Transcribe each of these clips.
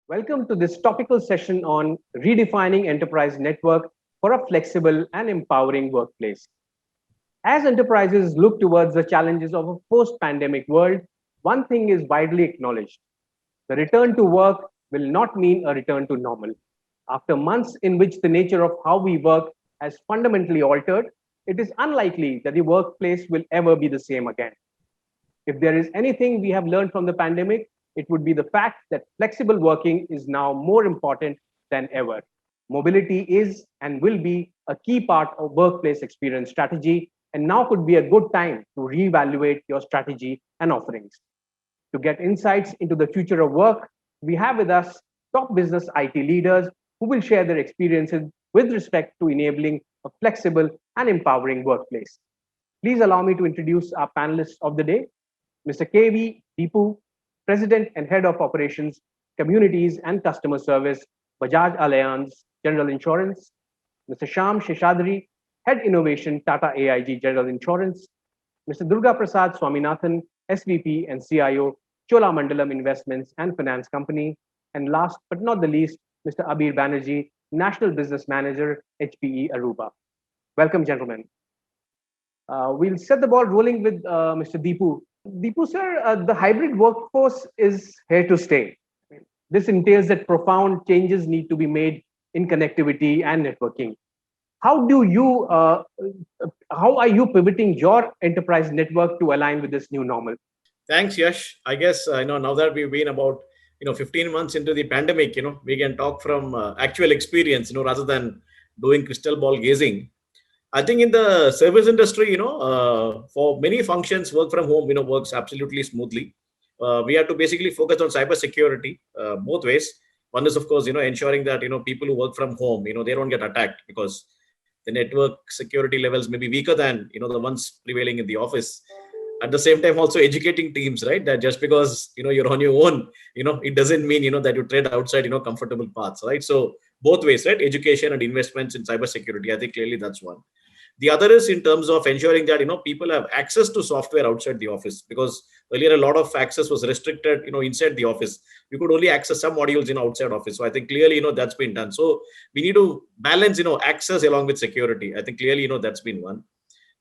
Welcome to this topical session on redefining enterprise network for a flexible and empowering workplace. As enterprises look towards the challenges of a post pandemic world, one thing is widely acknowledged: the return to work will not mean a return to normal. After months in which the nature of how we work has fundamentally altered, it is unlikely that the workplace will ever be the same again. If there is anything we have learned from the pandemic, it would be the fact that flexible working is now more important than ever. Mobility is and will be a key part of workplace experience strategy, and now could be a good time to reevaluate your strategy and offerings. To get insights into the future of work, we have with us top business IT leaders who will share their experiences with respect to enabling a flexible and empowering workplace. Please allow me to introduce our panelists of the day: Mr. KV Deepu, President and Head of Operations, Communities and Customer Service, Bajaj Allianz General Insurance; Mr. Sham Sheshadri, Head Innovation, Tata AIG General Insurance; Mr. Durga Prasad Swaminathan, SVP and CIO, Cholamandalam Investments and Finance Company; and last but not the least, Mr. Abir Banerjee, National Business Manager, HPE Aruba. Welcome, gentlemen. We'll set the ball rolling with Mr. Deepu. Deepu, sir, the hybrid workforce is here to stay. This entails that profound changes need to be made in connectivity and networking. How do you, how are you pivoting your enterprise network to align with this new normal? Thanks, Yash. I guess now that we've been about 15 months into the pandemic, we can talk from actual experience, rather than doing crystal ball gazing. I think in the service industry, for many functions, work from home, works absolutely smoothly. We have to basically focus on cyber security both ways. One is, of course, ensuring that people who work from home, they don't get attacked, because the network security levels may be weaker than the ones prevailing in the office. At the same time, also educating teams, right, that just because you're on your own, it doesn't mean that you tread outside comfortable paths, right? So both ways, right? Education and investments in cybersecurity, I think clearly that's one. The other is in terms of ensuring that people have access to software outside the office, because earlier a lot of access was restricted inside the office. You could only access some modules in outside office. So I think clearly that's been done. So we need to balance access along with security. I think clearly that's been one.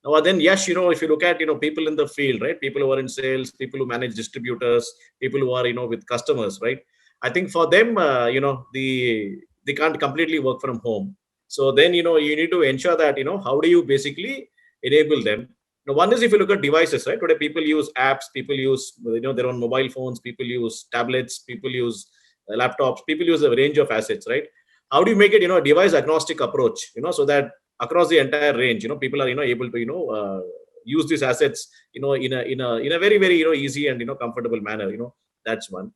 Now then, yes, if you look at people in the field, right, people who are in sales, people who manage distributors, people who are with customers, right, I think for them they can't completely work from home. So then you need to ensure that how do you basically enable them. Now one is, if you look at devices, right, today people use apps, people use their own mobile phones, people use tablets, people use laptops, people use a range of assets, right? How do you make it a device agnostic approach, so that across the entire range people are able to use these assets in a very very easy and comfortable manner. That's one.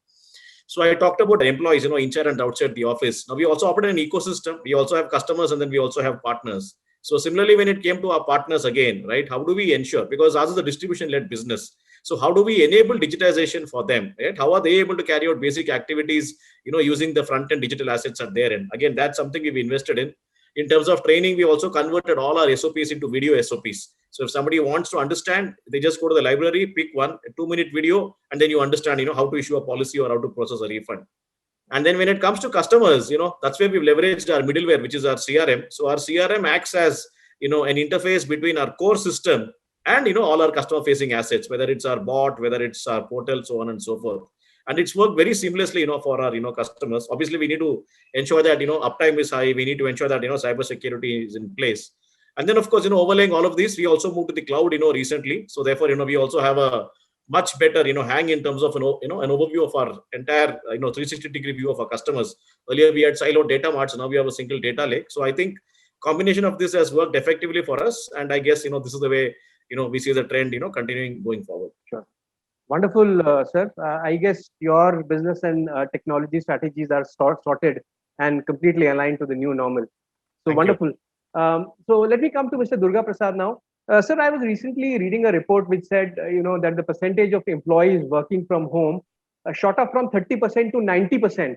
So I talked about employees inside and outside the office. Now we also operate an ecosystem. We also have customers, and then we also have partners. So similarly, when it came to our partners again, right, how do we ensure, because ours is a distribution led business, so how do we enable digitization for them, right? How are they able to carry out basic activities using the front end digital assets at their end? Again, that's something we've invested in. In terms of training, we also converted all our SOPs into video SOPs. So if somebody wants to understand, they just go to the library, pick one 2-minute video, and then you understand, how to issue a policy or how to process a refund. And then when it comes to customers, that's where we've leveraged our middleware, which is our CRM. So our CRM acts as, an interface between our core system and, all our customer facing assets, whether it's our bot, whether it's our portal, so on and so forth. And it's worked very seamlessly, for our, customers. Obviously, we need to ensure that, uptime is high. We need to ensure that, cyber security is in place. And then, of course, overlaying all of this, we also moved to the cloud, recently. So therefore, we also have a much better, hang in terms of, an overview of our entire, 360-degree view of our customers. Earlier, we had siloed data marts. Now we have a single data lake. So I think combination of this has worked effectively for us. And I guess, this is the way, we see the trend, continuing going forward. Sure. Wonderful, sir. I guess your business and technology strategies are sorted and completely aligned to the new normal. So Thank wonderful. So let me come to Mr. Durga Prasad now. Sir, I was recently reading a report which said, that the percentage of employees working from home shot up from 30% to 90%,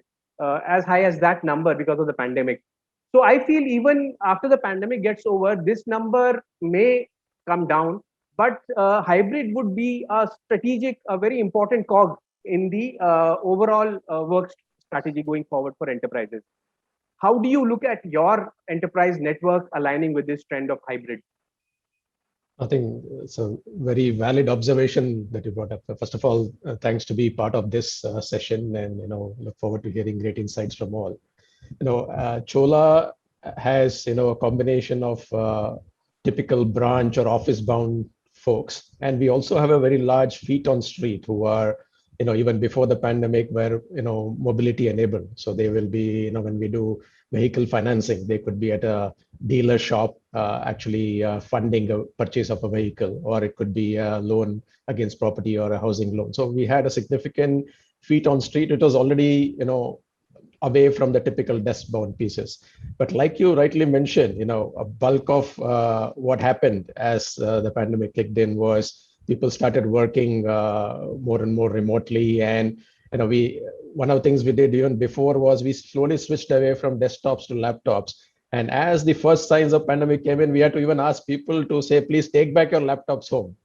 as high as that number because of the pandemic. So I feel even after the pandemic gets over, this number may come down, but hybrid would be a strategic, a very important cog in the overall work strategy going forward for enterprises. How do you look at your enterprise network aligning with this trend of hybrid? I think it's a very valid observation that you brought up. First of all, thanks to be part of this session, and look forward to hearing great insights from all. Chola has a combination of typical branch or office bound folks, and we also have a very large feet on street who are even before the pandemic were mobility enabled. So they will be when we do vehicle financing, they could be at a dealer shop actually funding a purchase of a vehicle, or it could be a loan against property or a housing loan. So we had a significant feet on street. It was already away from the typical desk-bound pieces. But like you rightly mentioned, a bulk of what happened as the pandemic kicked in was people started working more and more remotely. And one of the things we did even before was we slowly switched away from desktops to laptops. And as the first signs of pandemic came in, we had to even ask people to say, please take back your laptops home.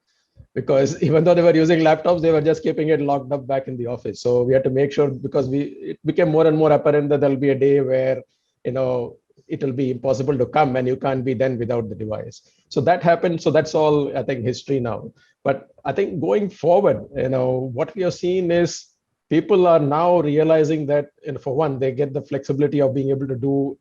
Because even though they were using laptops, they were just keeping it locked up back in the office. So we had to make sure, because it became more and more apparent that there'll be a day where, it'll be impossible to come and you can't be then without the device. So that happened. So that's all, I think, history now. But I think going forward, what we are seeing is people are now realizing that, for one, they get the flexibility of being able to do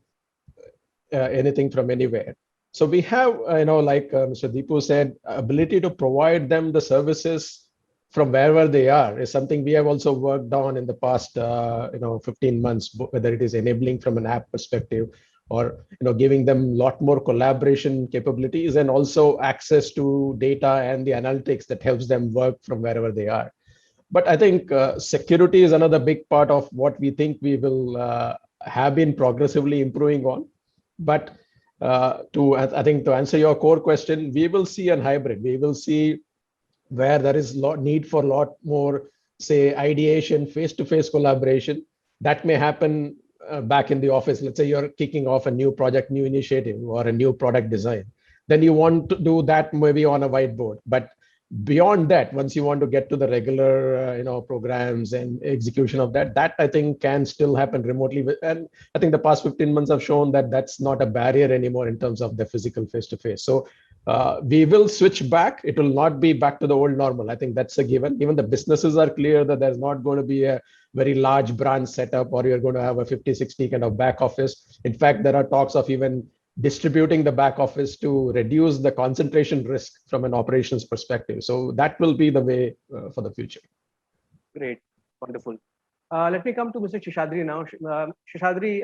anything from anywhere. So we have, like Mr. Deepu said, ability to provide them the services from wherever they are is something we have also worked on in the past, 15 months, whether it is enabling from an app perspective or, giving them a lot more collaboration capabilities and also access to data and the analytics that helps them work from wherever they are. But I think security is another big part of what we think we will have been progressively improving on. But to answer your core question, we will see a hybrid. We will see where there is need for a lot more, say, ideation, face-to-face collaboration. That may happen back in the office. Let's say you're kicking off a new project, new initiative, or a new product design. Then you want to do that maybe on a whiteboard. But beyond that, once you want to get to the regular programs and execution of that I think can still happen remotely. And I think the past 15 months have shown that that's not a barrier anymore in terms of the physical face-to-face. So we will switch back. It will not be back to the old normal. I think that's a given. Even the businesses are clear that there's not going to be a very large branch setup or you're going to have a 50-60 kind of back office. In fact, there are talks of even distributing the back office to reduce the concentration risk from an operations perspective. So that will be the way for the future. Great, wonderful. Let me come to Mr. Seshadri now. Mr.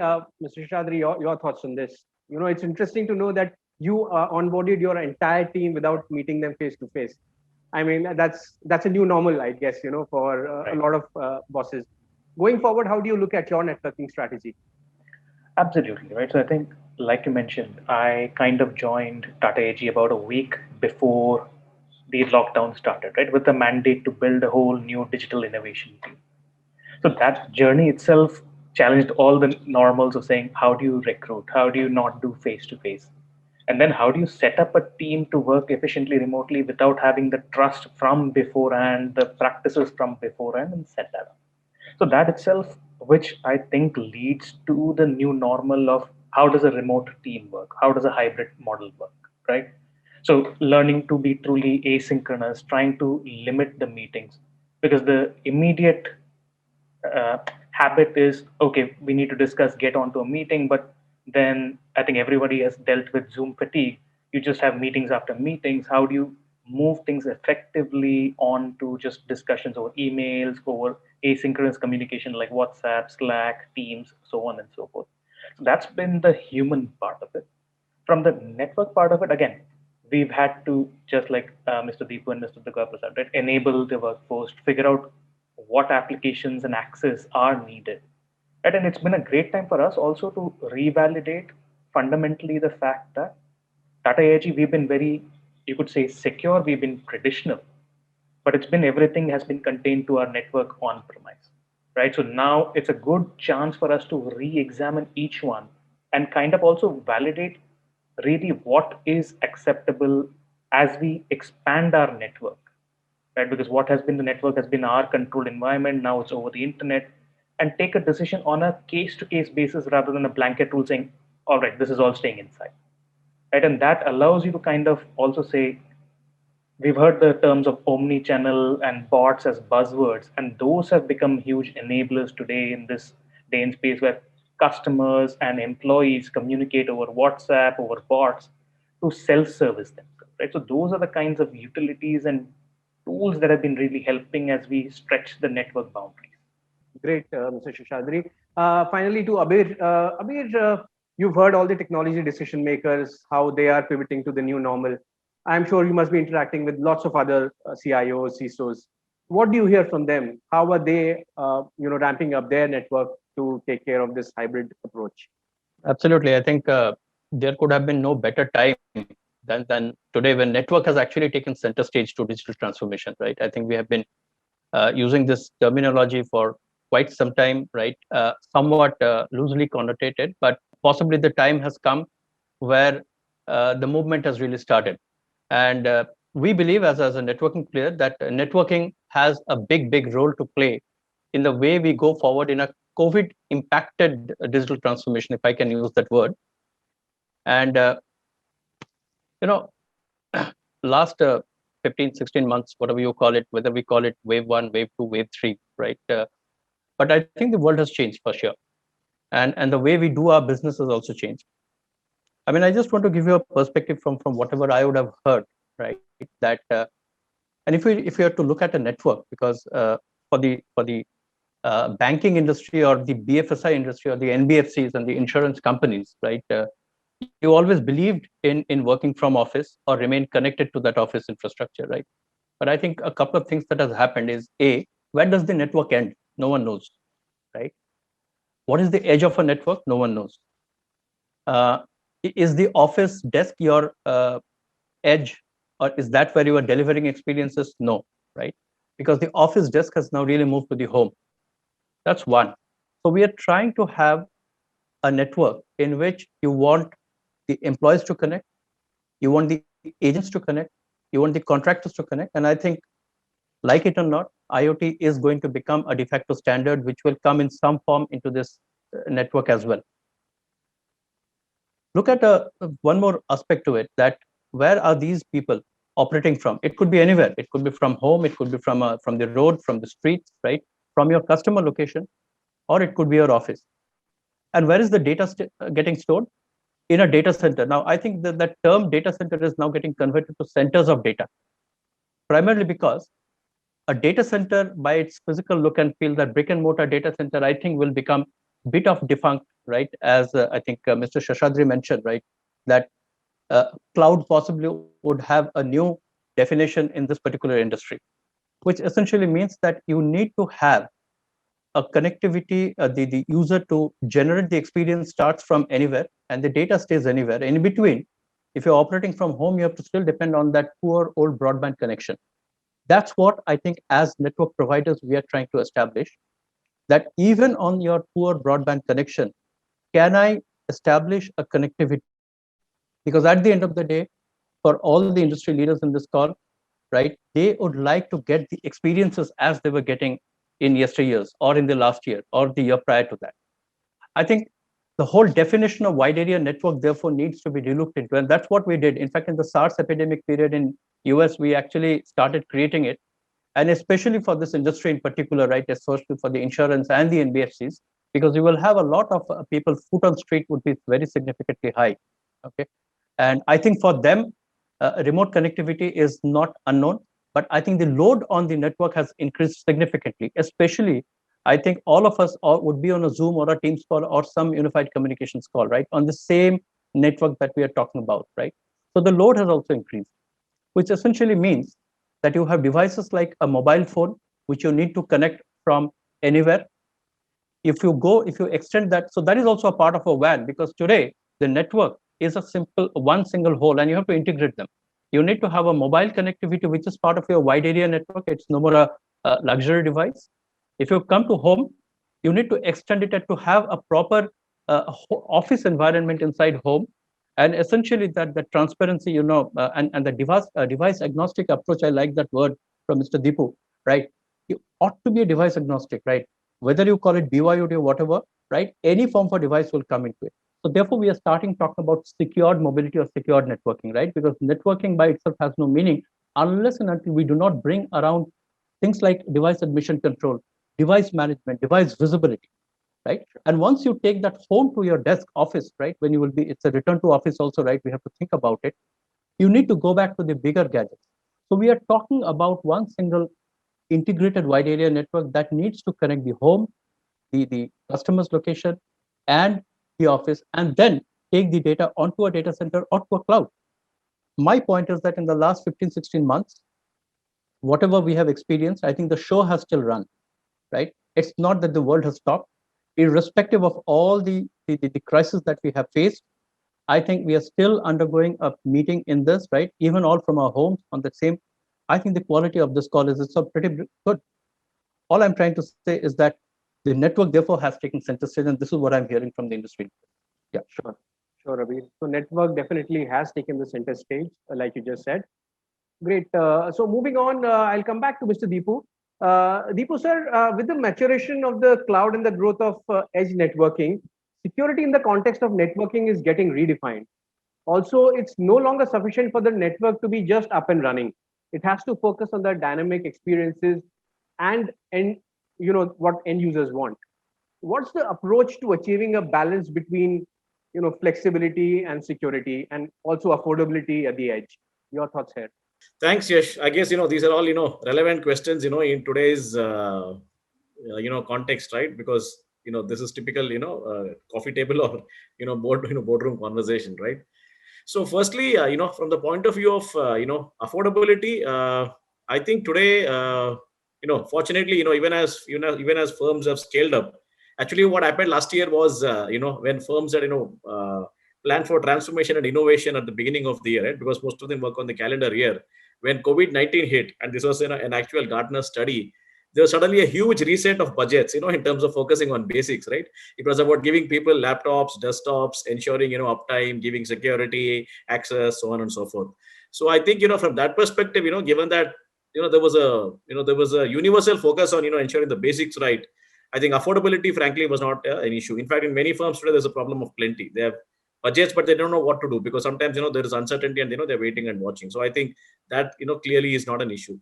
Seshadri, your thoughts on this. It's interesting to know that you onboarded your entire team without meeting them face to face. I mean, that's a new normal, I guess, for a lot of bosses. Going forward, how do you look at your networking strategy? Absolutely, right. So I think, like you mentioned, I kind of joined Tata AG about a week before the lockdown started, right, with the mandate to build a whole new digital innovation team. So that journey itself challenged all the normals of saying, how do you recruit? How do you not do face-to-face? And then how do you set up a team to work efficiently remotely without having the trust from beforehand, the practices from beforehand, and set that up? So that itself, which I think leads to the new normal of how does a remote team work? How does a hybrid model work, right? So learning to be truly asynchronous, trying to limit the meetings, because the immediate habit is, okay, we need to discuss, get onto a meeting, but then I think everybody has dealt with Zoom fatigue. You just have meetings after meetings. How do you move things effectively on to just discussions over emails, over asynchronous communication like WhatsApp, Slack, Teams, so on and so forth? So that's been the human part of it. From the network part of it, again, we've had to, just like Mr. Deepu and Mr. Durga Prasad, right, enable the workforce, figure out what applications and access are needed. Right? And it's been a great time for us also to revalidate fundamentally the fact that Tata AIG, we've been very, you could say, secure, we've been traditional, but it's been everything has been contained to our network on premise, right? So now it's a good chance for us to re-examine each one and kind of also validate really what is acceptable as we expand our network, right? Because what has been the network has been our controlled environment. Now it's over the internet. and take a decision on a case-to-case basis rather than a blanket rule saying, all right, this is all staying inside. Right? And that allows you to kind of also say, we've heard the terms of omni-channel and bots as buzzwords, and those have become huge enablers today in this day and space where customers and employees communicate over WhatsApp, over bots to self-service themselves, right? So those are the kinds of utilities and tools that have been really helping as we stretch the network boundaries. Great, Mr. Seshadri. Finally, to Abir. Abir, you've heard all the technology decision makers, how they are pivoting to the new normal. I'm sure you must be interacting with lots of other CIOs, CISOs. What do you hear from them? How are they, ramping up their network to take care of this hybrid approach? Absolutely. I think there could have been no better time than today when network has actually taken center stage to digital transformation, right? I think we have been using this terminology for quite some time, right? Somewhat loosely connotated, but possibly the time has come where the movement has really started. And we believe as a networking player that networking has a big role to play in the way we go forward in a COVID impacted digital transformation, if I can use that word. And, last 15, 16 months, whatever you call it, whether we call it wave 1, wave 2, wave 3, right? But I think the world has changed for sure. And the way we do our business has also changed. I mean, I just want to give you a perspective from whatever I would have heard, right? That and if we have to look at a network, because for the banking industry or the BFSI industry or the NBFCs and the insurance companies, right? You always believed in working from office or remain connected to that office infrastructure, right? But I think a couple of things that has happened is A, where does the network end? No one knows, right? What is the edge of a network? No one knows. Is the office desk your edge, or is that where you are delivering experiences? No, right? Because the office desk has now really moved to the home. That's one. So we are trying to have a network in which you want the employees to connect, you want the agents to connect, you want the contractors to connect. And I think, like it or not, IoT is going to become a de facto standard, which will come in some form into this network as well. Look at one more aspect to it, that where are these people operating from? It could be anywhere. It could be from home, it could be from the road, from the streets, right? From your customer location, or it could be your office. And where is the data getting stored? In a data center. Now, I think that term data center is now getting converted to centers of data, primarily because a data center, by its physical look and feel, that brick and mortar data center, I think will become a bit of defunct, right? As I think Mr. Seshadri mentioned, right? That cloud possibly would have a new definition in this particular industry, which essentially means that you need to have a connectivity, the user to generate the experience starts from anywhere and the data stays anywhere. In between, if you're operating from home, you have to still depend on that poor old broadband connection. That's what I think as network providers, we are trying to establish, that even on your poor broadband connection, can I establish a connectivity? Because at the end of the day, for all the industry leaders in this call, right, they would like to get the experiences as they were getting in yesteryears or in the last year or the year prior to that. I think the whole definition of wide area network therefore needs to be relooked into, and that's what we did. In fact, in the SARS epidemic period in US, we actually started creating it, and especially for this industry in particular, right, especially for the insurance and the NBFCs, because you will have a lot of people, foot on street would be very significantly high. Okay, and I think for them, remote connectivity is not unknown. But I think the load on the network has increased significantly, especially I think all of us would be on a Zoom or a Teams call or some unified communications call, right? On the same network that we are talking about, right? So the load has also increased, which essentially means that you have devices like a mobile phone, which you need to connect from anywhere. If you extend that, so that is also a part of a WAN, because today the network is one single whole and you have to integrate them. You need to have a mobile connectivity, which is part of your wide area network. It's no more a luxury device. If you come to home, you need to extend it to have a proper office environment inside home. And essentially that the transparency, and the device agnostic approach, I like that word from Mr. Deepu, right? You ought to be a device agnostic, right? whether you call it BYOD or whatever, right? Any form for device will come into it. So therefore, we are starting talking about secured mobility or secured networking, right? Because networking by itself has no meaning unless and until we do not bring around things like device admission control, device management, device visibility, right? And once you take that home to your desk office, right? When you will be, it's a return to office also, right? We have to think about it. You need to go back to the bigger gadgets. So we are talking about one single integrated wide area network that needs to connect the home, the customer's location, and the office, and then take the data onto a data center or to a cloud. My point is that in the last 15, 16 months, whatever we have experienced, I think the show has still run, right? It's not that the world has stopped. Irrespective of all the crisis that we have faced, I think we are still undergoing a meeting in this, right? Even all from our homes on the same. I think the quality of this call is pretty good. All I'm trying to say is that the network therefore has taken center stage, and this is what I'm hearing from the industry. Yeah, sure, Abhi. So network definitely has taken the center stage, like you just said. Great. So moving on, I'll come back to Mr. Deepu. Deepu sir, with the maturation of the cloud and the growth of edge networking, security in the context of networking is getting redefined. Also, it's no longer sufficient for the network to be just up and running. It has to focus on the dynamic experiences and what end users want. What's the approach to achieving a balance between flexibility and security, and also affordability at the edge? Your thoughts here. Thanks, Yash. I guess these are all relevant questions in today's context, right? Because this is typical coffee table or boardroom conversation, right? So firstly, from the point of view of affordability, I think today fortunately even as firms have scaled up, actually what happened last year was when firms had planned for transformation and innovation at the beginning of the year, right? Because most of them work on the calendar year. When COVID-19 hit, and this was an actual Gartner study, there was suddenly a huge reset of budgets, in terms of focusing on basics, right? It was about giving people laptops, desktops, ensuring, uptime, giving security, access, so on and so forth. So I think, from that perspective, given that, there was a universal focus on, ensuring the basics right, I think affordability, frankly, was not an issue. In fact, in many firms today, there's a problem of plenty. They have budgets, but they don't know what to do, because sometimes, there is uncertainty and, they're waiting and watching. So I think that, clearly is not an issue.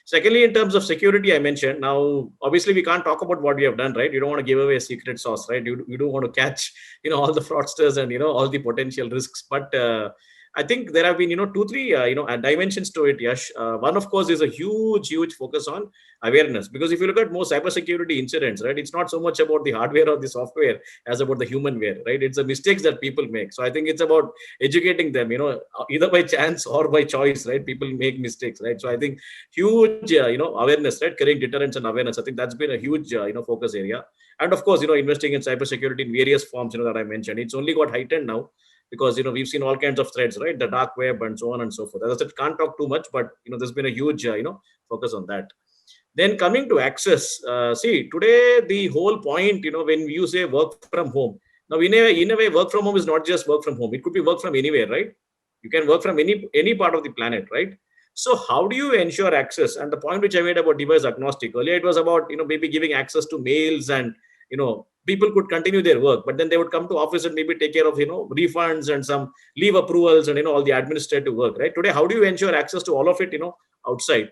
Secondly, in terms of security, I mentioned, now, obviously, we can't talk about what we have done, right? You don't want to give away a secret sauce, right? You don't want to catch, all the fraudsters and, all the potential risks. But I think there have been, 2-3, dimensions to it, Yash. One, of course, is a huge focus on awareness. Because if you look at most cybersecurity incidents, right, it's not so much about the hardware or the software as about the humanware, right? It's the mistakes that people make. So I think it's about educating them, either by chance or by choice, right? People make mistakes, right? So I think huge, awareness, right? Creating deterrence and awareness. I think that's been a huge, focus area. And of course, investing in cybersecurity in various forms, that I mentioned. It's only got heightened now, because we've seen all kinds of threats, right? The dark web and so on and so forth. As I said, can't talk too much, but there's been a huge focus on that. Then coming to access, see, today the whole point, when you say work from home, now in a way, work from home is not just work from home. It could be work from anywhere, right? You can work from any part of the planet, right? So how do you ensure access? And the point which I made about device agnostic earlier, it was about maybe giving access to mails, and people could continue their work, but then they would come to office and maybe take care of refunds and some leave approvals and all the administrative work, right? Today, how do you ensure access to all of it outside?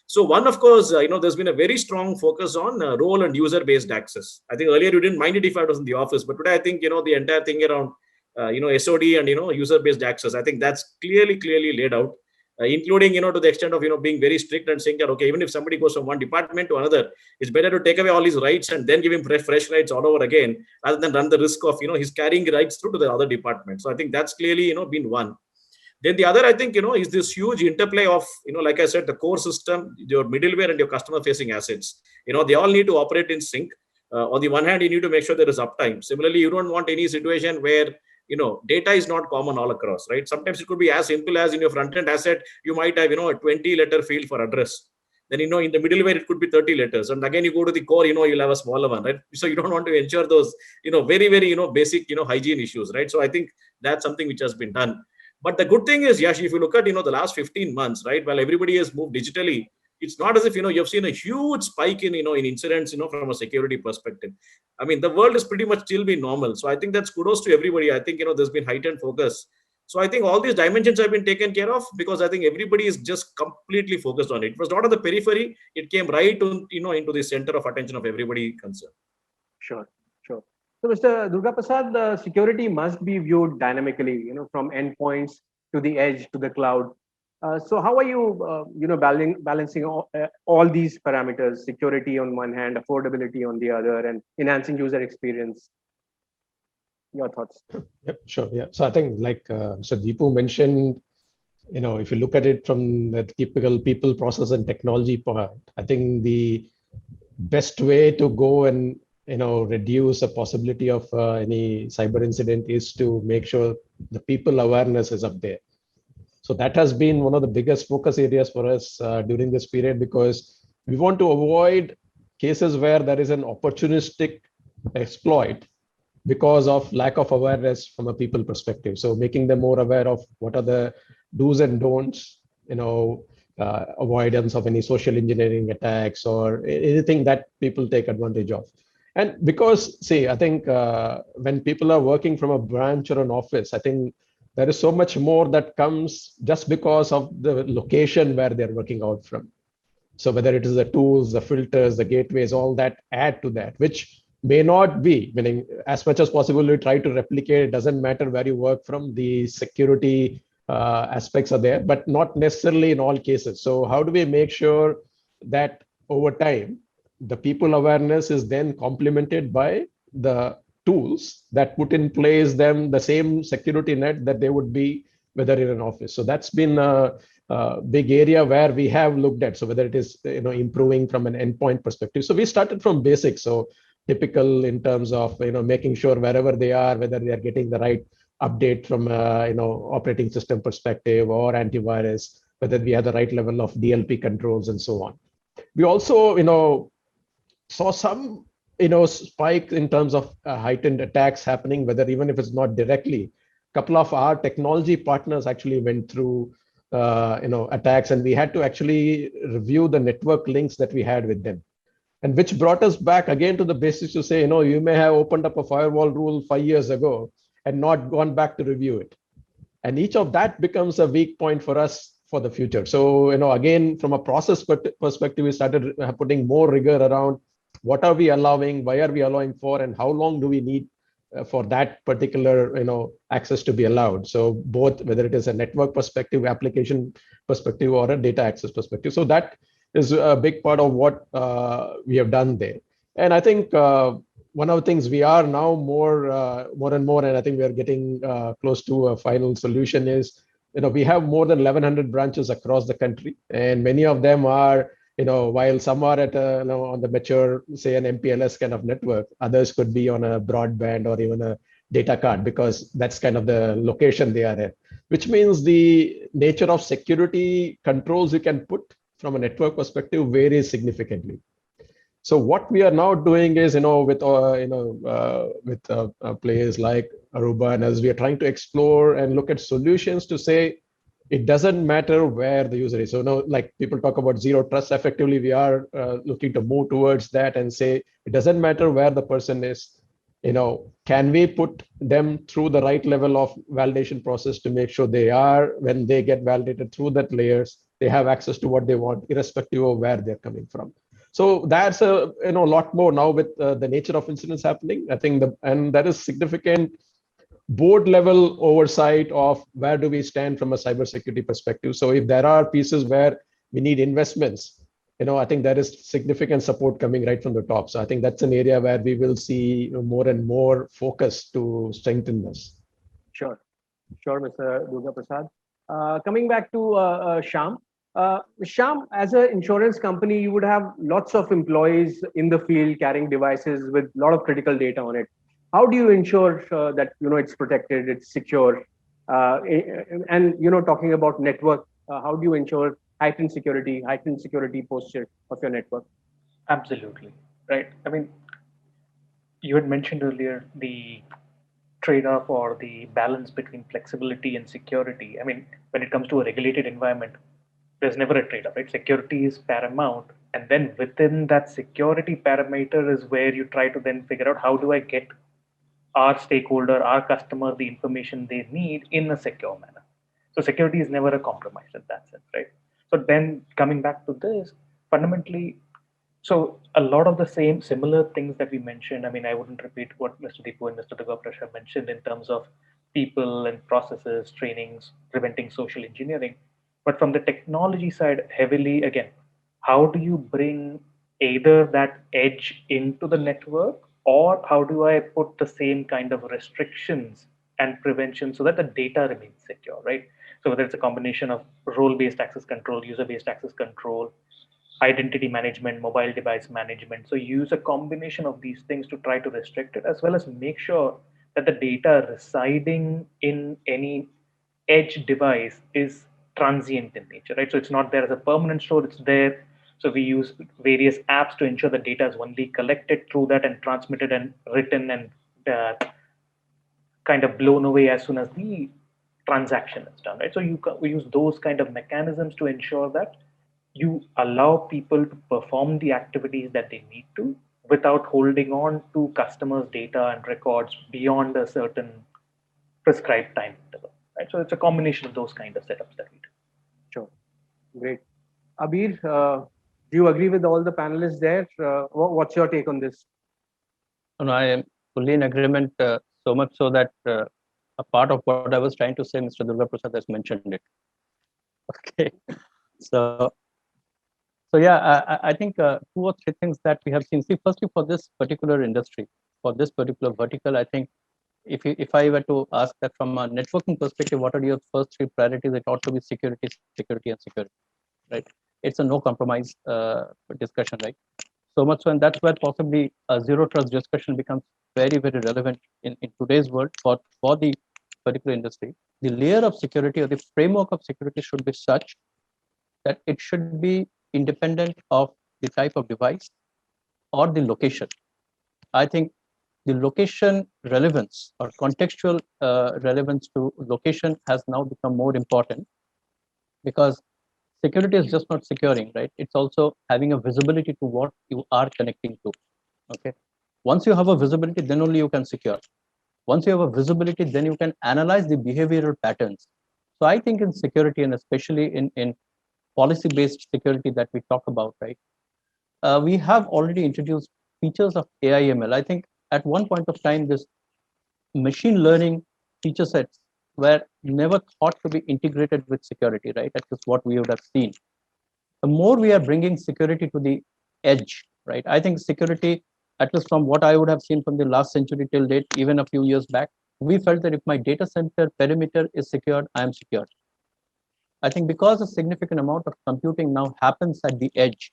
So one, of course, there's been a very strong focus on role and user based access. I think earlier you didn't mind it if I was in the office, but today I think the entire thing around SOD and user based access, I think that's clearly laid out. Including to the extent of being very strict and saying that, okay, even if somebody goes from one department to another, it's better to take away all his rights and then give him fresh rights all over again, rather than run the risk of he's carrying rights through to the other department. So I think that's clearly been one. Then the other, I think, is this huge interplay of, like I said, the core system, your middleware and your customer facing assets. They all need to operate in sync. On the one hand, you need to make sure there is uptime. Similarly, you don't want any situation where data is not common all across, right? Sometimes it could be as simple as in your front-end asset, you might have, a 20-letter field for address. Then, in the middleware, it could be 30 letters. And again, you go to the core, you'll have a smaller one, right? So you don't want to ensure those, very, very, basic, hygiene issues, right? So I think that's something which has been done. But the good thing is, Yash, if you look at, the last 15 months, right, while everybody has moved digitally, it's not as if, you've seen a huge spike in, in incidents, from a security perspective. I mean, the world is pretty much still been normal. So I think that's kudos to everybody. I think, there's been heightened focus. So I think all these dimensions have been taken care of because I think everybody is just completely focused on it. It was not on the periphery. It came right to, into the center of attention of everybody concerned. Sure, sure. So, Mr. Durga Prasad, the security must be viewed dynamically, from endpoints to the edge to the cloud. So, how are you, balancing all these parameters: security on one hand, affordability on the other, and enhancing user experience? Your thoughts? Yep, sure. Yeah. So I think, like Mr. Deepu mentioned, if you look at it from the typical people, process, and technology part, I think the best way to go and reduce the possibility of any cyber incident is to make sure the people awareness is up there. So that has been one of the biggest focus areas for us during this period, because we want to avoid cases where there is an opportunistic exploit because of lack of awareness from a people perspective. So making them more aware of what are the do's and don'ts, avoidance of any social engineering attacks or anything that people take advantage of. And because, see, I think when people are working from a branch or an office, I think there is so much more that comes just because of the location where they're working out from. So whether it is the tools, the filters, the gateways, all that add to that, which may not be, meaning as much as possible, we try to replicate. It doesn't matter where you work from, the security aspects are there, but not necessarily in all cases. So how do we make sure that over time, the people awareness is then complemented by the tools that put in place them the same security net that they would be whether in an office. So that's been a big area where we have looked at. So whether it is improving from an endpoint perspective. So we started from basics. So typical in terms of making sure wherever they are, whether they are getting the right update from operating system perspective or antivirus, whether we have the right level of DLP controls and so on. We also saw some spike in terms of heightened attacks happening, whether even if it's not directly. A couple of our technology partners actually went through attacks, and we had to actually review the network links that we had with them. And which brought us back again to the basics to say, you may have opened up a firewall rule 5 years ago and not gone back to review it. And each of that becomes a weak point for us for the future. So, again, from a process perspective, we started putting more rigor around what are we allowing, why are we allowing for, and how long do we need for that particular, access to be allowed. So both, whether it is a network perspective, application perspective, or a data access perspective. So that is a big part of what we have done there. And I think one of the things we are now more and more, and I think we are getting close to a final solution is, we have more than 1,100 branches across the country, and many of them are, while some are at on the mature, say an MPLS kind of network, others could be on a broadband or even a data card, because that's kind of the location they are at, which means the nature of security controls you can put from a network perspective varies significantly. So what we are now doing is, with players like Aruba and as we are trying to explore and look at solutions to say, it doesn't matter where the user is. So now, like people talk about zero trust, effectively, we are looking to move towards that and say, it doesn't matter where the person is, can we put them through the right level of validation process to make sure they are, when they get validated through that layers, they have access to what they want, irrespective of where they're coming from. So that's a lot more now with the nature of incidents happening. I think and that is significant board level oversight of where do we stand from a cybersecurity perspective. So if there are pieces where we need investments, I think there is significant support coming right from the top. So I think that's an area where we will see more and more focus to strengthen this. Sure, Mr. Durga Prasad. Coming back to Shyam. Shyam, as an insurance company, you would have lots of employees in the field carrying devices with a lot of critical data on it. How do you ensure that it's protected, it's secure, and talking about network, how do you ensure heightened security posture of your network? Absolutely, right. I mean, you had mentioned earlier the trade-off or the balance between flexibility and security. I mean, when it comes to a regulated environment, there's never a trade-off, right? Security is paramount, and then within that security parameter is where you try to then figure out how do I get our stakeholder, our customer, the information they need in a secure manner. So security is never a compromise in that sense, right? So then coming back to this, fundamentally, so a lot of the similar things that we mentioned. I mean, I wouldn't repeat what Mr. Deepu and Mr. Dugaprash have mentioned in terms of people and processes, trainings, preventing social engineering. But from the technology side, heavily again, how do you bring either that edge into the network, or how do I put the same kind of restrictions and prevention so that the data remains secure, right? So whether it's a combination of role-based access control, user-based access control, identity management, mobile device management. So use a combination of these things to try to restrict it, as well as make sure that the data residing in any edge device is transient in nature, right? So it's not there as a permanent store, it's there. So we use various apps to ensure the data is only collected through that and transmitted and written and kind of blown away as soon as the transaction is done, right? So we use those kind of mechanisms to ensure that you allow people to perform the activities that they need to without holding on to customers' data and records beyond a certain prescribed time interval, right? So it's a combination of those kind of setups that we do. Sure. Great. Abir, do you agree with all the panelists there? What's your take on this? No, I am fully in agreement, so much so that a part of what I was trying to say, Mr. Durga Prasad has mentioned it. Okay. So yeah, I think 2 or 3 things that we have seen. See, firstly, for this particular industry, for this particular vertical, I think if I were to ask that from a networking perspective, what are your first 3 priorities? It ought to be security, security, and security, right? It's a no compromise discussion, right? So much so, and that's where possibly a zero trust discussion becomes very, very relevant in today's world for the particular industry. The layer of security or the framework of security should be such that it should be independent of the type of device or the location. I think the location relevance or contextual relevance to location has now become more important, because security is just not securing, right? It's also having a visibility to what you are connecting to. Okay. Once you have a visibility, then only you can secure. Once you have a visibility, then you can analyze the behavioral patterns. So I think in security, and especially in policy-based security that we talk about, right? We have already introduced features of AI/ML. I think at one point of time, this machine learning feature sets were never thought to be integrated with security, right? That's just what we would have seen. The more we are bringing security to the edge, right? I think security, at least from what I would have seen from the last century till date, even a few years back, we felt that if my data center perimeter is secured, I am secured. I think because a significant amount of computing now happens at the edge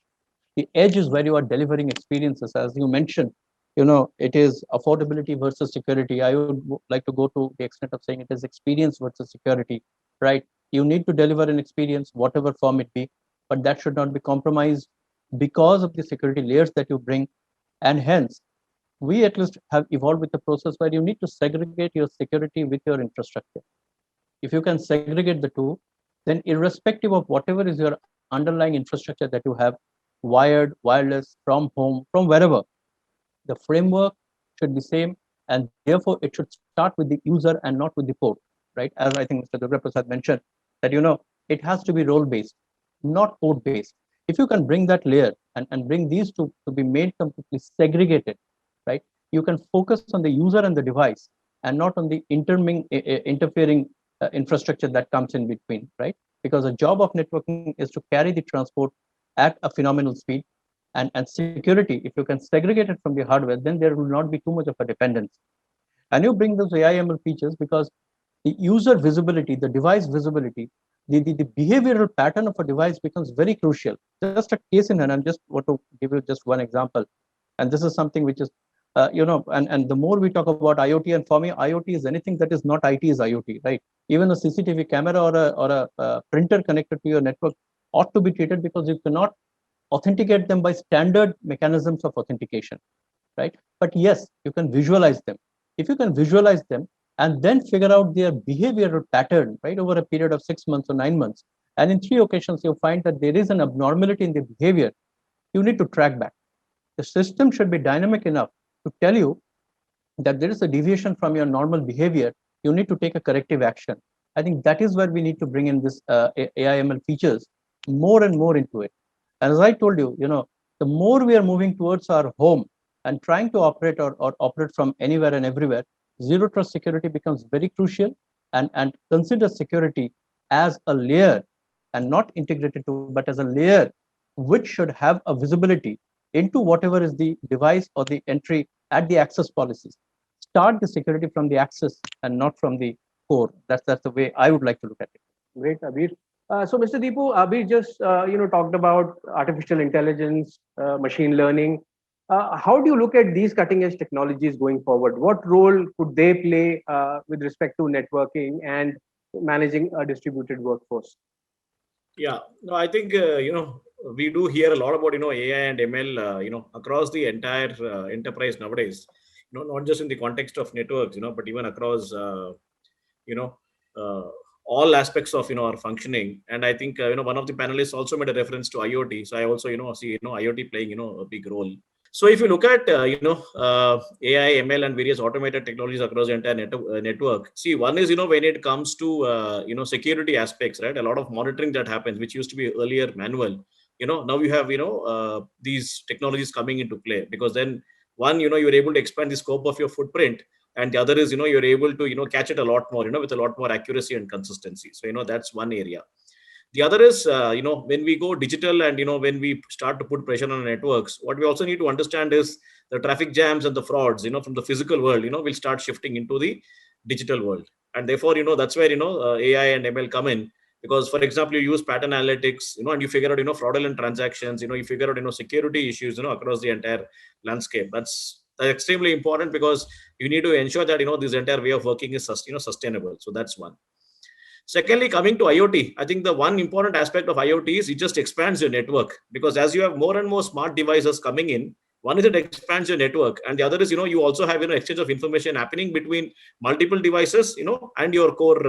is where you are delivering experiences. As you mentioned, it is affordability versus security. I would like to go to the extent of saying it is experience versus security, right? You need to deliver an experience, whatever form it be, but that should not be compromised because of the security layers that you bring. And hence, we at least have evolved with the process where you need to segregate your security with your infrastructure. If you can segregate the two, then irrespective of whatever is your underlying infrastructure that you have, wired, wireless, from home, from wherever, the framework should be same, and therefore it should start with the user and not with the port, right? As I think Mr. Durga Prasad mentioned, that it has to be role-based, not port-based. If you can bring that layer and bring these two to be made completely segregated, right? You can focus on the user and the device and not on the interfering infrastructure that comes in between, right? Because the job of networking is to carry the transport at a phenomenal speed, and security, if you can segregate it from the hardware, then there will not be too much of a dependence. And you bring those AI/ML features because the user visibility, the device visibility, the behavioral pattern of a device becomes very crucial. Just a case in hand, I just want to give you just one example. And this is something which is, and the more we talk about IoT, and for me, IoT is anything that is not IT is IoT, right? Even a CCTV camera or a printer connected to your network ought to be treated, because you cannot authenticate them by standard mechanisms of authentication, right? But yes, you can visualize them. If you can visualize them and then figure out their behavioral pattern, right, over a period of 6 months or 9 months, and in 3 occasions you find that there is an abnormality in the behavior, you need to track back. The system should be dynamic enough to tell you that there is a deviation from your normal behavior, you need to take a corrective action. I think that is where we need to bring in this AI/ML features more and more into it. And as I told you, the more we are moving towards our home and trying to operate or operate from anywhere and everywhere, zero trust security becomes very crucial, and consider security as a layer and not integrated to, but as a layer which should have a visibility into whatever is the device or the entry at the access policies. Start the security from the access and not from the core. That's the way I would like to look at it. Great, Abir. So, Mr. Deepu, Abir just talked about artificial intelligence, machine learning. How do you look at these cutting edge technologies going forward? What role could they play with respect to networking and managing a distributed workforce? Yeah, no, I think we do hear a lot about AI and ML across the entire enterprise nowadays. Not just in the context of networks, but even across all aspects of our functioning. And I think one of the panelists also made a reference to IoT. So I also see IoT playing a big role. So if you look at AI, ML, and various automated technologies across the entire network, see, one is when it comes to security aspects, right? A lot of monitoring that happens, which used to be earlier manual. Now you have these technologies coming into play, because then one you're able to expand the scope of your footprint, and the other is you're able to catch it a lot more with a lot more accuracy and consistency. So that's one area. The other is, when we go digital and, when we start to put pressure on networks, what we also need to understand is the traffic jams and the frauds, from the physical world, will start shifting into the digital world. And therefore, that's where, AI and ML come in. Because, for example, you use pattern analytics, and you figure out, fraudulent transactions, you figure out, security issues, across the entire landscape. That's extremely important, because you need to ensure that, this entire way of working is, sustainable. So that's one. Secondly, coming to IoT, I think the one important aspect of IoT is it just expands your network, because as you have more and more smart devices coming in, one is it expands your network, and the other is you also have exchange of information happening between multiple devices and your core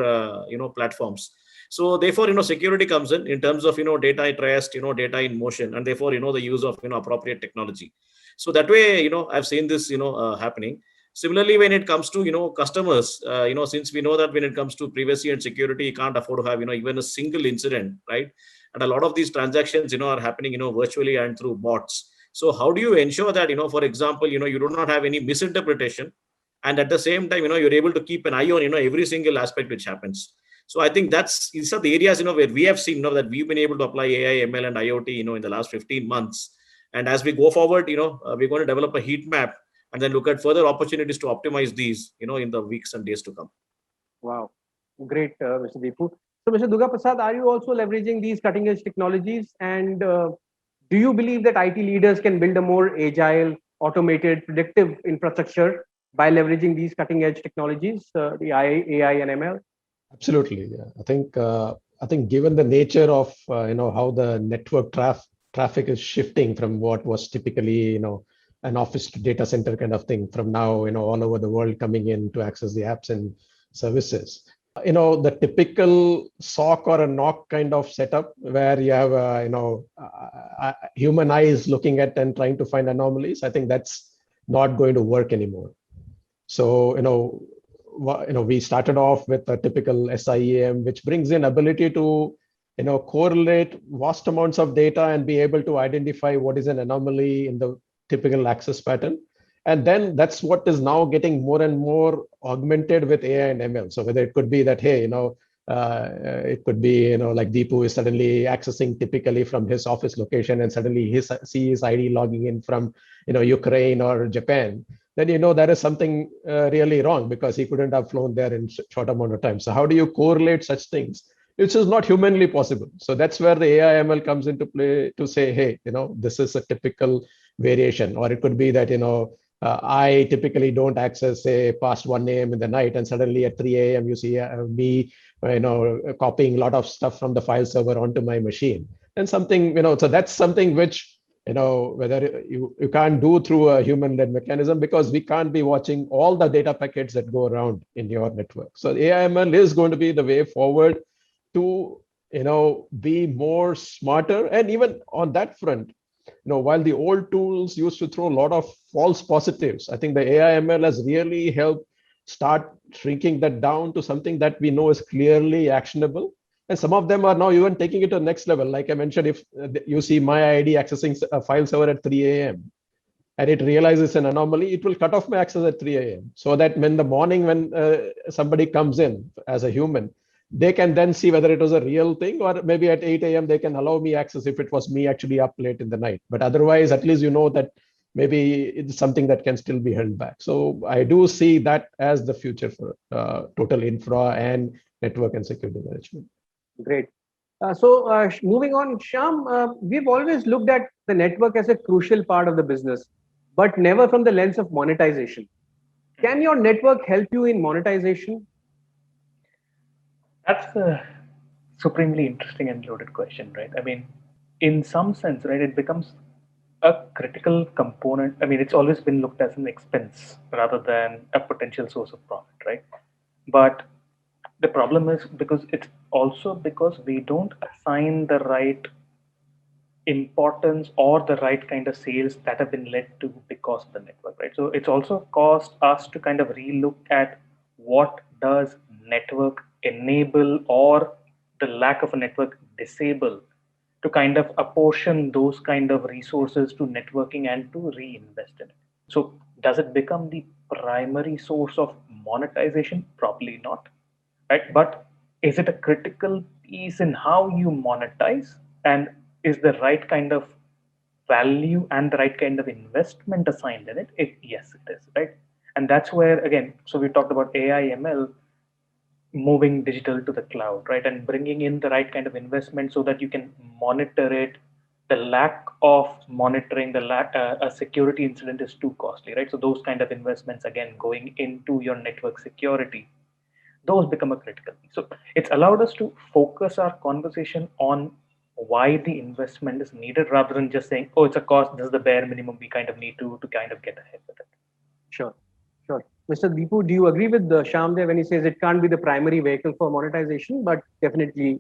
platforms. So therefore security comes in terms of data at rest, data in motion, and therefore the use of appropriate technology. So that way I've seen this happening. Similarly, when it comes to customers, since we know that when it comes to privacy and security, you can't afford to have even a single incident, right? And a lot of these transactions are happening virtually and through bots. So how do you ensure that for example you do not have any misinterpretation, and at the same time you're able to keep an eye on every single aspect which happens. So I think these are the areas where we have seen that we've been able to apply AI, ML, and IoT in the last 15 months. And as we go forward, we're going to develop a heat map and then look at further opportunities to optimize these, in the weeks and days to come. Wow, great, Mr. Deepu. So, Mr. Durga Prasad, are you also leveraging these cutting-edge technologies? And do you believe that IT leaders can build a more agile, automated, predictive infrastructure by leveraging these cutting-edge technologies, the AI and ML? Absolutely, yeah. I think given the nature of how the network traffic is shifting from what was typically an office to data center kind of thing, from now all over the world coming in to access the apps and services. The typical SOC or a NOC kind of setup where you have human eyes looking at and trying to find anomalies, I think that's not going to work anymore. So we started off with a typical SIEM, which brings in ability to correlate vast amounts of data and be able to identify what is an anomaly in the typical access pattern. And then that's what is now getting more and more augmented with AI and ML. So whether it could be that, hey, it could be, like Deepu is suddenly accessing typically from his office location, and suddenly he sees his ID logging in from, Ukraine or Japan. Then, there is something really wrong, because he couldn't have flown there in short amount of time. So how do you correlate such things? Which is not humanly possible. So that's where the AI ML comes into play to say, hey, this is a typical variation. Or it could be that, I typically don't access, say, past 1 a.m. in the night, and suddenly at 3 a.m. you see me, copying a lot of stuff from the file server onto my machine. And something, so that's something which, whether you can't do through a human-led mechanism, because we can't be watching all the data packets that go around in your network. So AI ML is going to be the way forward to be more smarter. And even on that front, while the old tools used to throw a lot of false positives, I think the AI/ML has really helped start shrinking that down to something that we know is clearly actionable. And some of them are now even taking it to the next level. Like I mentioned, if you see my ID accessing a file server at 3 a.m. and it realizes an anomaly, it will cut off my access at 3 a.m. so that when the morning when somebody comes in as a human, they can then see whether it was a real thing, or maybe at 8 a.m. they can allow me access if it was me actually up late in the night. But otherwise, at least that maybe it's something that can still be held back. So I do see that as the future for total infra and network and security management. Great. Moving on, Shyam, we've always looked at the network as a crucial part of the business, but never from the lens of monetization. Can your network help you in monetization? That's a supremely interesting and loaded question, right? I mean, in some sense, right, it becomes a critical component. I mean, it's always been looked as an expense rather than a potential source of profit, right? But the problem is because we don't assign the right importance or the right kind of sales that have been led to because of the network, right? So it's also caused us to kind of relook at what does network enable or the lack of a network disable, to kind of apportion those kind of resources to networking and to reinvest in it. So does it become the primary source of monetization? Probably not, right? But is it a critical piece in how you monetize, and is the right kind of value and the right kind of investment assigned in it? Yes, it is, right? And that's where, again, so we talked about AI/ML moving digital to the cloud, right? And bringing in the right kind of investment so that you can monitor it. The lack of monitoring, a security incident is too costly, right? So those kind of investments, again, going into your network security, those become a critical piece. So it's allowed us to focus our conversation on why the investment is needed rather than just saying, oh, it's a cost, this is the bare minimum we kind of need to kind of get ahead with it. Sure. Mr. Deepu, do you agree with Shyam there when he says it can't be the primary vehicle for monetization, but definitely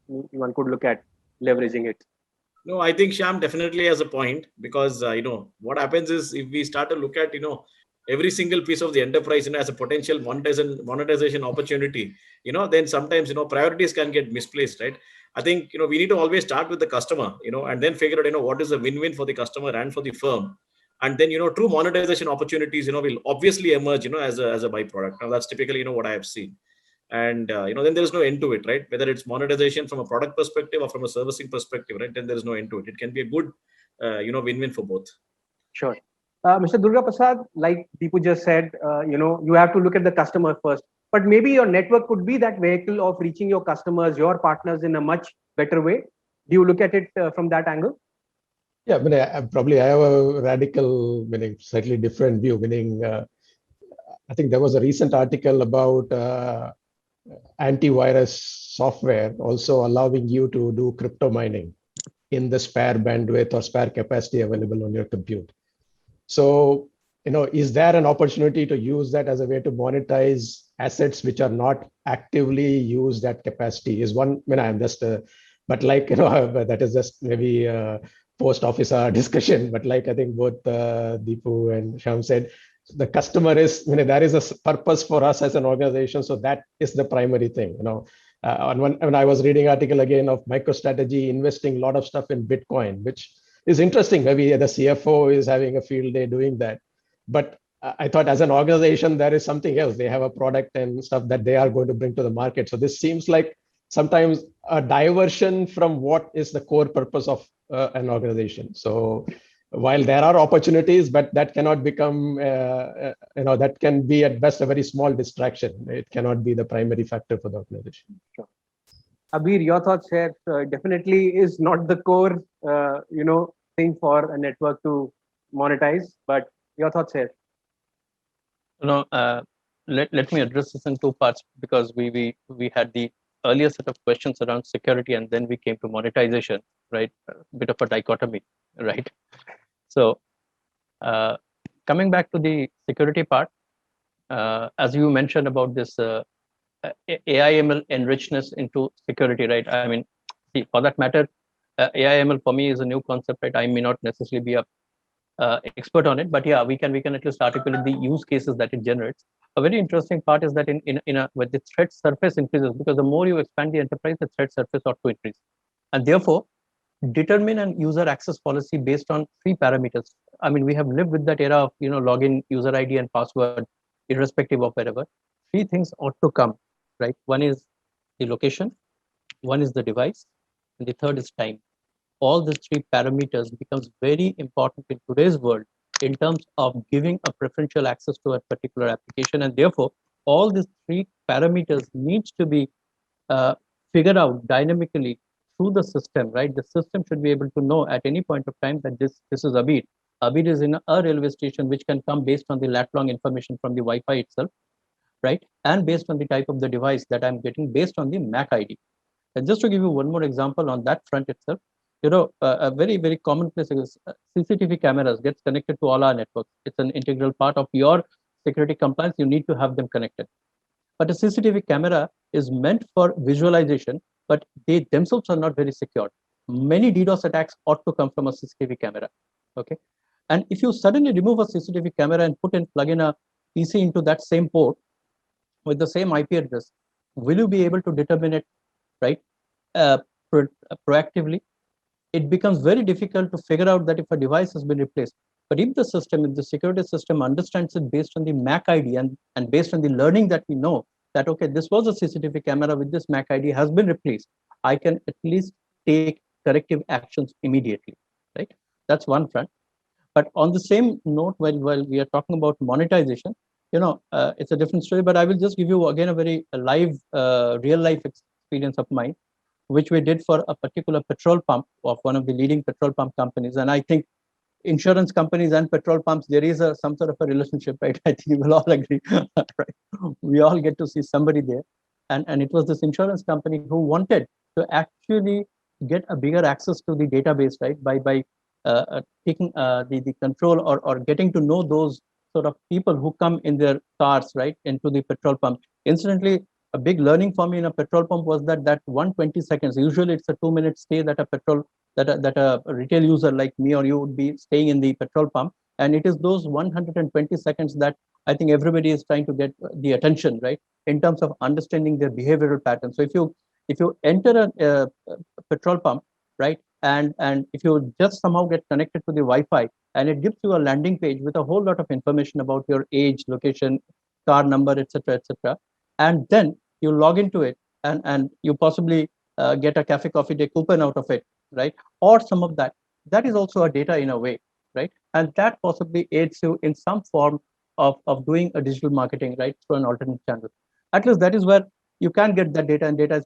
one could look at leveraging it? No, I think Shyam definitely has a point, because what happens is, if we start to look at every single piece of the enterprise as a potential monetization opportunity, then sometimes priorities can get misplaced, right? I think we need to always start with the customer, and then figure out what is a win-win for the customer and for the firm. And then true monetization opportunities will obviously emerge as a byproduct. Now that's typically what I have seen. And then there's no end to it, right? Whether it's monetization from a product perspective or from a servicing perspective, right? Then there's no end to it. It can be a good win-win for both. Sure. Mr. Durga Prasad, like Deepu just said, you have to look at the customer first, but maybe your network could be that vehicle of reaching your customers, your partners in a much better way. Do you look at it from that angle? Yeah, I mean, I have a radical, meaning slightly different view. Meaning, I think there was a recent article about antivirus software also allowing you to do crypto mining in the spare bandwidth or spare capacity available on your compute. So, is there an opportunity to use that as a way to monetize assets which are not actively used at capacity? Is one, I'm just, but that is just maybe post office discussion. But I think both Deepu and Shyam said, the customer is, there is a purpose for us as an organization. So that is the primary thing, when I was reading article again of MicroStrategy investing a lot of stuff in Bitcoin, which is interesting. Maybe the CFO is having a field day doing that. But I thought as an organization, there is something else. They have a product and stuff that they are going to bring to the market. So this seems like sometimes a diversion from what is the core purpose of an organization. So while there are opportunities, but that cannot become, that can be at best a very small distraction. It cannot be the primary factor for the organization. Sure. Abir, your thoughts here? Definitely is not the core, thing for a network to monetize, but your thoughts here? Let me address this in two parts, because we had the earlier set of questions around security, and then we came to monetization, right? A bit of a dichotomy, right? So coming back to the security part, as you mentioned about this AI ML enrichedness into security, right? I mean, see, for that matter, AI ML for me is a new concept, right? I may not necessarily be a expert on it, but yeah, we can at least articulate the use cases that it generates. A very interesting part is that with the threat surface increases, because the more you expand the enterprise, the threat surface ought to increase, and therefore determine an user access policy based on 3 parameters. I mean, we have lived with that era of login, user ID, and password, irrespective of wherever. 3 things ought to come, right? One is the location, one is the device, and the third is time. All these 3 parameters becomes very important in today's world in terms of giving a preferential access to a particular application, and therefore all these 3 parameters needs to be figured out dynamically through the system, right? The system should be able to know at any point of time that this is Abid. Abid is in a railway station, which can come based on the lat-long information from the Wi-Fi itself, right? And based on the type of the device that I'm getting based on the MAC ID. And just to give you one more example on that front itself, a very, very commonplace is CCTV cameras gets connected to all our networks. It's an integral part of your security compliance. You need to have them connected. But a CCTV camera is meant for visualization, but they themselves are not very secure. Many DDoS attacks ought to come from a CCTV camera. Okay. And if you suddenly remove a CCTV camera and plug in a PC into that same port with the same IP address, will you be able to determine it, right? Proactively? It becomes very difficult to figure out that if a device has been replaced. But if the security system understands it based on the MAC ID and based on the learning that we know that, okay, this was a CCTV camera with this MAC ID has been replaced, I can at least take corrective actions immediately, right? That's one front. But on the same note, while we are talking about monetization, it's a different story, but I will just give you again a very live, real life experience of mine, which we did for a particular petrol pump of one of the leading petrol pump companies. And I think insurance companies and petrol pumps, there is some sort of a relationship, right? I think you will all agree, right? We all get to see somebody there. And it was this insurance company who wanted to actually get a bigger access to the database, right? By taking the control or getting to know those sort of people who come in their cars, right, into the petrol pump. Incidentally, a big learning for me in a petrol pump was that 120 seconds, usually it's a 2-minute stay that a retail user like me or you would be staying in the petrol pump. And it is those 120 seconds that I think everybody is trying to get the attention, right, in terms of understanding their behavioral patterns. So if you enter a petrol pump, right, and if you just somehow get connected to the Wi-Fi and it gives you a landing page with a whole lot of information about your age, location, car number, etc., and then you log into it and you possibly get a cafe coffee day coupon out of it, right? Or some of that is also a data in a way, right? And that possibly aids you in some form of doing a digital marketing, right, through an alternate channel. At least that is where you can get that data, and data is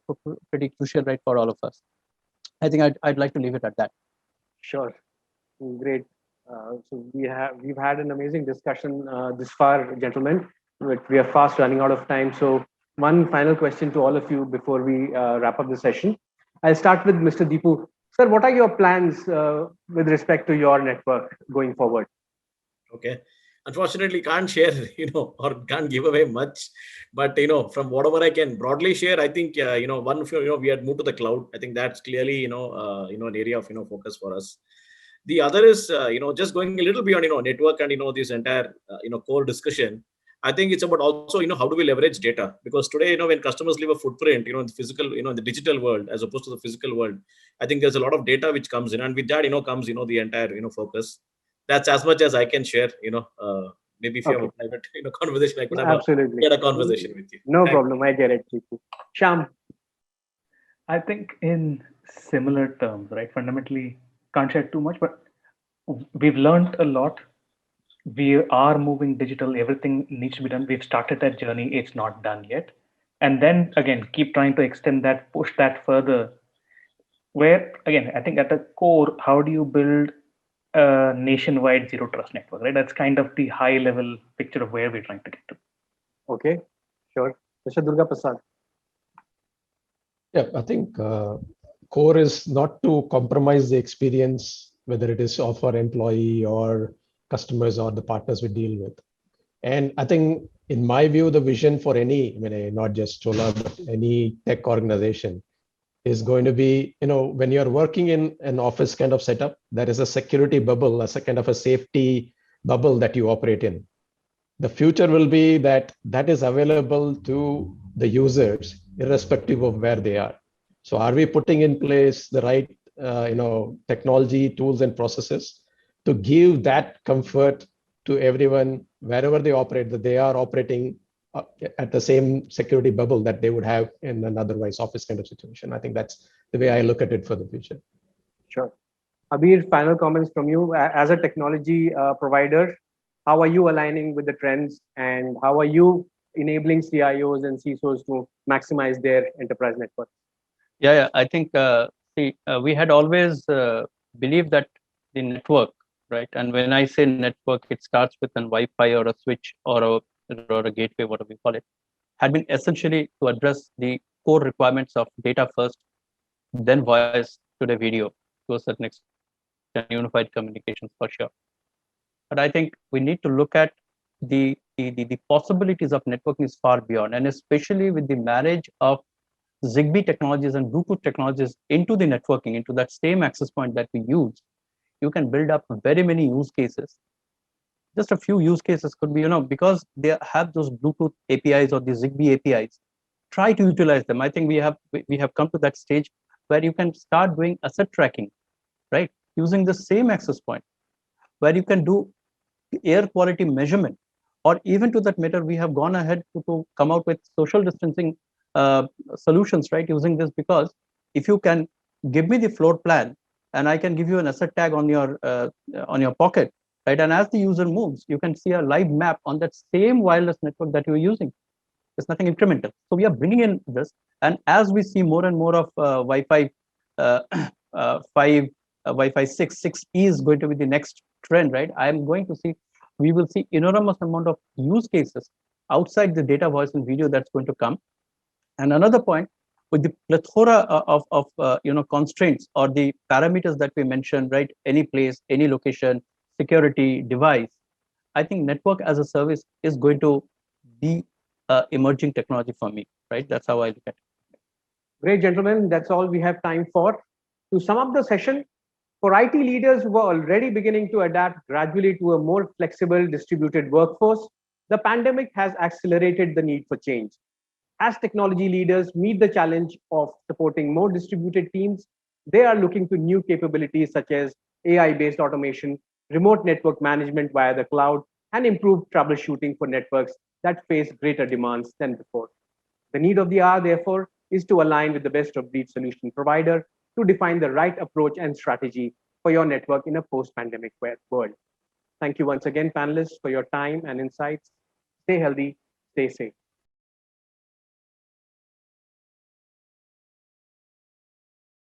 pretty crucial, right, for all of us. I think I'd like to leave it at that. Sure, great. So we've had an amazing discussion this far, gentlemen. But we are fast running out of time. So one final question to all of you before we wrap up the session. I'll start with Mr. Deepu. Sir, what are your plans with respect to your network going forward? Okay. Unfortunately, can't share, or can't give away much. But, from whatever I can broadly share, I think, one, we had moved to the cloud. I think that's clearly, an area of, focus for us. The other is, just going a little beyond, network and, this entire, core discussion. I think it's about also, how do we leverage data? Because today, when customers leave a footprint, in the physical, in the digital world, as opposed to the physical world, I think there's a lot of data which comes in. And with that, comes, the entire, focus. That's as much as I can share, maybe if you have a private, conversation, I could have a conversation with you. No problem. I get it. Shyam. I think in similar terms, right? Fundamentally, can't share too much, but we've learned a lot. We are moving digital. Everything needs to be done. We've started that journey. It's not done yet. And then again, keep trying to extend that, push that further. Where again, I think at the core, how do you build a nationwide zero trust network, right? That's kind of the high level picture of where we're trying to get to. Okay, sure. Mr. Durga Prasad. Yeah, I think core is not to compromise the experience, whether it is of our employee or customers or the partners we deal with. And I think, in my view, the vision for any, not just Chola, but any tech organization is going to be, when you're working in an office kind of setup, there is a security bubble, as a kind of a safety bubble that you operate in. The future will be that is available to the users, irrespective of where they are. So are we putting in place the right, technology, tools, and processes to give that comfort to everyone, wherever they operate, that they are operating at the same security bubble that they would have in an otherwise office kind of situation? I think that's the way I look at it for the future. Sure. Abir, final comments from you. As a technology provider, how are you aligning with the trends, and how are you enabling CIOs and CISOs to maximize their enterprise network? Yeah. I think we had always believed that the network, right? And when I say network, it starts with an Wi-Fi or a switch or a gateway, whatever we call it, had been essentially to address the core requirements of data first, then voice, today video, to a certain extent, unified communications for sure. But I think we need to look at the possibilities of networking is far beyond, and especially with the marriage of Zigbee technologies and Bluetooth technologies into the networking, into that same access point that we use, you can build up very many use cases. Just a few use cases could be, because they have those Bluetooth APIs or the Zigbee APIs, try to utilize them. I think we have come to that stage where you can start doing asset tracking, right? Using the same access point, where you can do air quality measurement, or even to that matter, we have gone ahead to come out with social distancing solutions, right? Using this, because if you can give me the floor plan, and I can give you an asset tag on your pocket, right? And as the user moves, you can see a live map on that same wireless network that you're using. It's nothing incremental. So we are bringing in this, and as we see more and more of Wi-Fi 5, Wi-Fi 6E is going to be the next trend, right? We will see enormous amount of use cases outside the data, voice, and video that's going to come. And another point, with the plethora of constraints or the parameters that we mentioned, right? Any place, any location, security, device. I think network as a service is going to be emerging technology for me, right? That's how I look at it. Great, gentlemen. That's all we have time for. To sum up the session, for IT leaders who are already beginning to adapt gradually to a more flexible distributed workforce, the pandemic has accelerated the need for change. As technology leaders meet the challenge of supporting more distributed teams, they are looking to new capabilities such as AI-based automation, remote network management via the cloud, and improved troubleshooting for networks that face greater demands than before. The need of the hour, therefore, is to align with the best of breed solution provider to define the right approach and strategy for your network in a post-pandemic world. Thank you once again, panelists, for your time and insights. Stay healthy, stay safe.